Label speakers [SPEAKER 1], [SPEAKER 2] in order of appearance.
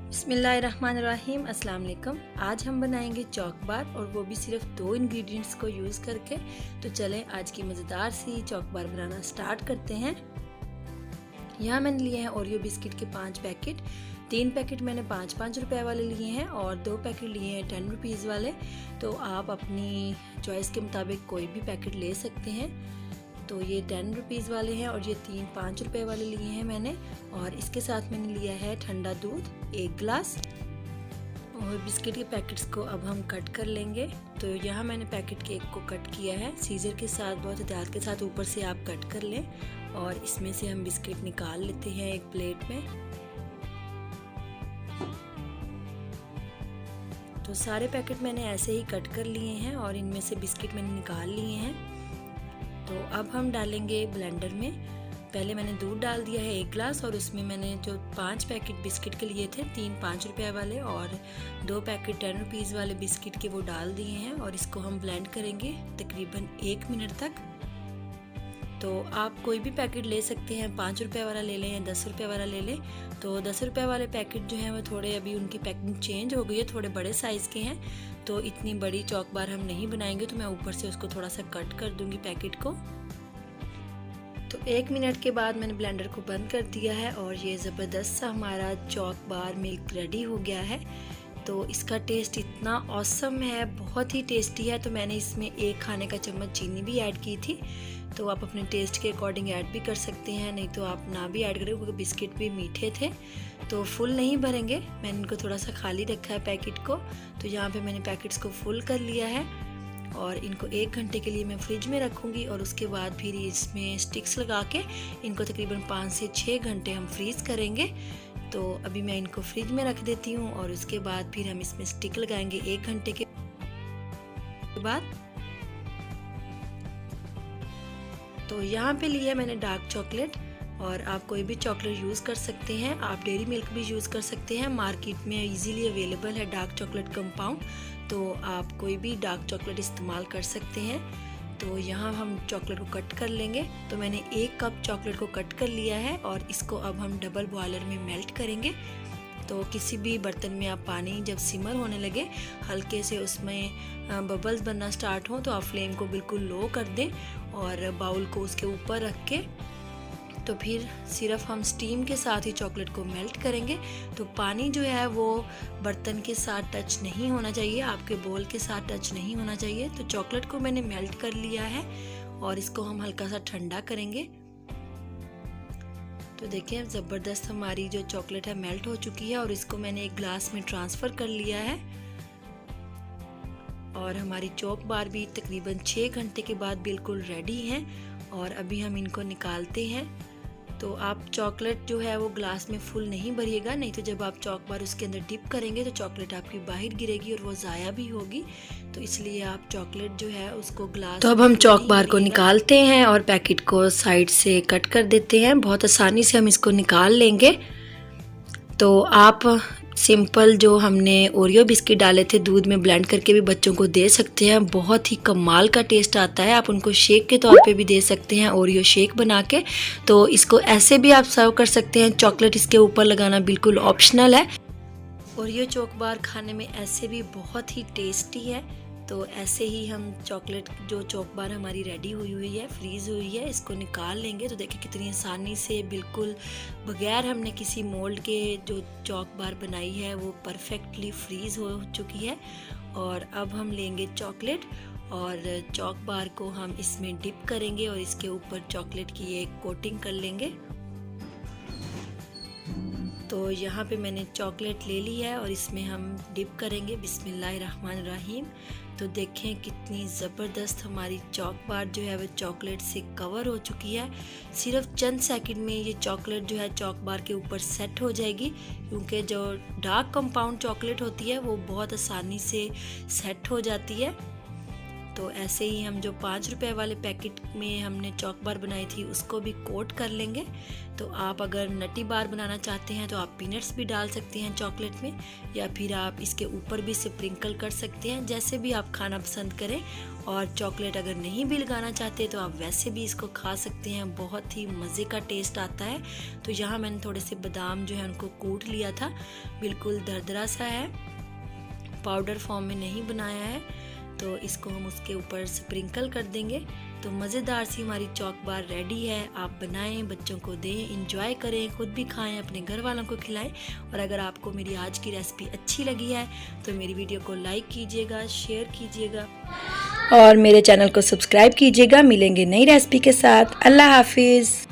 [SPEAKER 1] बिस्मिल्लाहिर्रहमानिर्रहीम। अस्सलाम वालेकुम। आज हम बनाएंगे चॉक बार और वो भी सिर्फ 2 इंग्रेडिएंट्स को यूज़ करके। तो चलें आज की मज़ेदार सी चॉक बार बनाना स्टार्ट करते हैं। यहाँ मैंने लिए हैं ओरियो बिस्किट के 5 पैकेट। 3 पैकेट मैंने 5-5 रुपए वाले लिए हैं और 2 पैकेट लिए हैं 10 रुपीज़ वाले। तो आप अपनी चॉइस के मुताबिक कोई भी पैकेट ले सकते हैं। तो ये 10 रुपीज़ वाले हैं और ये 3-5 रुपए वाले लिए हैं मैंने। और इसके साथ मैंने लिया है ठंडा दूध 1 गिलास। और बिस्किट के पैकेट्स को अब हम कट कर लेंगे। तो यहाँ मैंने पैकेट के एक को कट किया है सीजर के साथ, बहुत एहतियात के साथ ऊपर से आप कट कर लें। और इसमें से हम बिस्किट निकाल लेते हैं एक प्लेट में। तो सारे पैकेट मैंने ऐसे ही कट कर लिए हैं और इनमें से बिस्किट मैंने निकाल लिए हैं। तो अब हम डालेंगे ब्लेंडर में। पहले मैंने दूध डाल दिया है 1 गिलास और उसमें मैंने जो 5 पैकेट बिस्किट के लिए थे, 3 5 रुपए वाले और 2 पैकेट 10 रुपीज़ वाले बिस्किट के, वो डाल दिए हैं। और इसको हम ब्लेंड करेंगे तकरीबन 1 मिनट तक। तो आप कोई भी पैकेट ले सकते हैं, 5 रुपए वाला ले लें या 10 रुपए वाला ले लें। तो 10 रुपए वाले पैकेट जो हैं वो थोड़े, अभी उनकी पैकिंग चेंज हो गई है, थोड़े बड़े साइज़ के हैं। तो इतनी बड़ी चॉक बार हम नहीं बनाएंगे, तो मैं ऊपर से उसको थोड़ा सा कट कर दूंगी पैकेट को। तो 1 मिनट के बाद मैंने ब्लेंडर को बंद कर दिया है और ये ज़बरदस्त सा हमारा चॉक बार मिल्क रेडी हो गया है। तो इसका टेस्ट इतना ऑसम है, बहुत ही टेस्टी है। तो मैंने इसमें 1 खाने का चम्मच चीनी भी ऐड की थी। तो आप अपने टेस्ट के अकॉर्डिंग ऐड भी कर सकते हैं, नहीं तो आप ना भी ऐड करें क्योंकि बिस्किट भी मीठे थे। तो फुल नहीं भरेंगे, मैंने इनको थोड़ा सा खाली रखा है पैकेट को। तो यहाँ पे मैंने पैकेट्स को फुल कर लिया है और इनको 1 घंटे के लिए मैं फ्रिज में रखूँगी। और उसके बाद फिर इसमें स्टिक्स लगा के इनको तकरीबन 5 से 6 घंटे हम फ्रीज़ करेंगे। तो अभी मैं इनको फ्रिज में रख देती हूँ और उसके बाद फिर हम इसमें स्टिक लगाएंगे 1 घंटे के बाद। तो यहाँ पे लिया मैंने डार्क चॉकलेट और आप कोई भी चॉकलेट यूज़ कर सकते हैं। आप डेयरी मिल्क भी यूज़ कर सकते हैं, मार्केट में इजीली अवेलेबल है डार्क चॉकलेट कंपाउंड। तो आप कोई भी डार्क चॉकलेट इस्तेमाल कर सकते हैं। तो यहाँ हम चॉकलेट को कट कर लेंगे। तो मैंने 1 कप चॉकलेट को कट कर लिया है और इसको अब हम डबल बॉयलर में मेल्ट करेंगे। तो किसी भी बर्तन में आप पानी जब सिमर होने लगे, हल्के से उसमें बबल्स बनना स्टार्ट हो, तो आप फ्लेम को बिल्कुल लो कर दें और बाउल को उसके ऊपर रख के तो फिर सिर्फ हम स्टीम के साथ ही चॉकलेट को मेल्ट करेंगे। तो पानी जो है वो बर्तन के साथ टच नहीं होना चाहिए, आपके बोल के साथ टच नहीं होना चाहिए। तो चॉकलेट को मैंने मेल्ट कर लिया है और इसको हम हल्का सा ठंडा करेंगे। तो देखिए ज़बरदस्त हमारी जो चॉकलेट है मेल्ट हो चुकी है और इसको मैंने एक ग्लास में ट्रांसफ़र कर लिया है। और हमारी चॉक बार भी तकरीबन 6 घंटे के बाद बिल्कुल रेडी हैं और अभी हम इनको निकालते हैं। तो आप चॉकलेट जो है वो ग्लास में फुल नहीं भरिएगा, नहीं तो जब आप चॉक बार उसके अंदर डिप करेंगे तो चॉकलेट आपकी बाहर गिरेगी और वो ज़ाया भी होगी। तो इसलिए आप चॉकलेट जो है उसको ग्लास। तो अब हम चॉक बार को निकालते हैं और पैकेट को साइड से कट कर देते हैं। बहुत आसानी से हम इसको निकाल लेंगे। तो आप सिंपल जो हमने ओरियो बिस्किट डाले थे दूध में ब्लेंड करके भी बच्चों को दे सकते हैं, बहुत ही कमाल का टेस्ट आता है। आप उनको शेक के तौर पे भी दे सकते हैं, ओरियो शेक बना के। तो इसको ऐसे भी आप सर्व कर सकते हैं, चॉकलेट इसके ऊपर लगाना बिल्कुल ऑप्शनल है। ओरियो चॉक बार खाने में ऐसे भी बहुत ही टेस्टी है। तो ऐसे ही हम चॉकलेट जो चॉक बार हमारी रेडी हुई है, फ्रीज़ हुई है, इसको निकाल लेंगे। तो देखिए कितनी आसानी से, बिल्कुल बगैर हमने किसी मोल्ड के जो चॉक बार बनाई है वो परफेक्टली फ्रीज़ हो चुकी है। और अब हम लेंगे चॉकलेट और चॉक बार को हम इसमें डिप करेंगे और इसके ऊपर चॉकलेट की एक कोटिंग कर लेंगे। तो यहाँ पे मैंने चॉकलेट ले ली है और इसमें हम डिप करेंगे बिस्मिल्लाहिर्रहमानिर्रहीम। तो देखें कितनी ज़बरदस्त हमारी चॉक बार जो है वो चॉकलेट से कवर हो चुकी है। सिर्फ चंद सेकंड में ये चॉकलेट जो है चॉक बार के ऊपर सेट हो जाएगी, क्योंकि जो डार्क कंपाउंड चॉकलेट होती है वो बहुत आसानी से सेट हो जाती है। तो ऐसे ही हम जो 5 रुपए वाले पैकेट में हमने चॉक बार बनाई थी उसको भी कोट कर लेंगे। तो आप अगर नटी बार बनाना चाहते हैं तो आप पीनट्स भी डाल सकते हैं चॉकलेट में, या फिर आप इसके ऊपर भी स्प्रिंकल कर सकते हैं, जैसे भी आप खाना पसंद करें। और चॉकलेट अगर नहीं भी लगाना चाहते तो आप वैसे भी इसको खा सकते हैं, बहुत ही मज़े का टेस्ट आता है। तो यहाँ मैंने थोड़े से बादाम जो है उनको कूट लिया था, बिल्कुल दरदरा सा है, पाउडर फॉर्म में नहीं बनाया है। तो इसको हम उसके ऊपर स्प्रिंकल कर देंगे। तो मज़ेदार सी हमारी चॉक बार रेडी है। आप बनाएं, बच्चों को दें, इंजॉय करें, खुद भी खाएं, अपने घर वालों को खिलाएं। और अगर आपको मेरी आज की रेसिपी अच्छी लगी है तो मेरी वीडियो को लाइक कीजिएगा, शेयर कीजिएगा और मेरे चैनल को सब्सक्राइब कीजिएगा। मिलेंगे नई रेसिपी के साथ। अल्लाह हाफिज़।